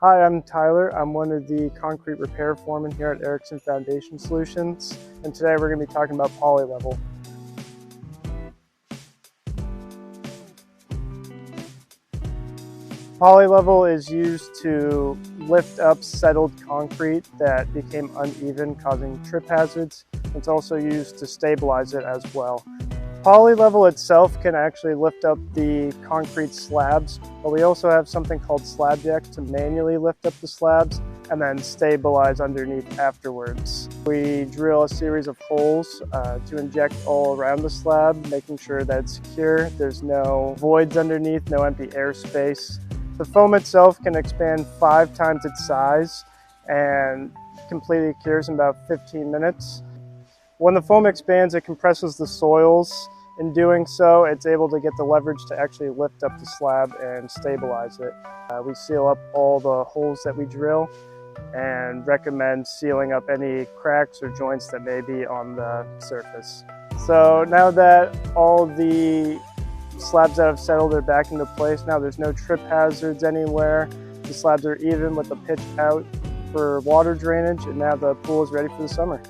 Hi, I'm Tyler. I'm one of the concrete repair foremen here at Erickson Foundation Solutions, and today we're going to be talking about PolyLevel. PolyLevel is used to lift up settled concrete that became uneven, causing trip hazards. It's also used to stabilize it as well. PolyLevel itself can actually lift up the concrete slabs, but we also have something called slab jack to manually lift up the slabs and then stabilize underneath afterwards. We drill a series of holes to inject all around the slab, making sure that it's secure. There's no voids underneath, no empty airspace. The foam itself can expand 5 times its size and completely cures in about 15 minutes. When the foam expands, it compresses the soils. In doing so, it's able to get the leverage to actually lift up the slab and stabilize it. We seal up all the holes that we drill and recommend sealing up any cracks or joints that may be on the surface. So now that all the slabs that have settled are back into place, now there's no trip hazards anywhere. The slabs are even with the pitch out for water drainage, and now the pool is ready for the summer.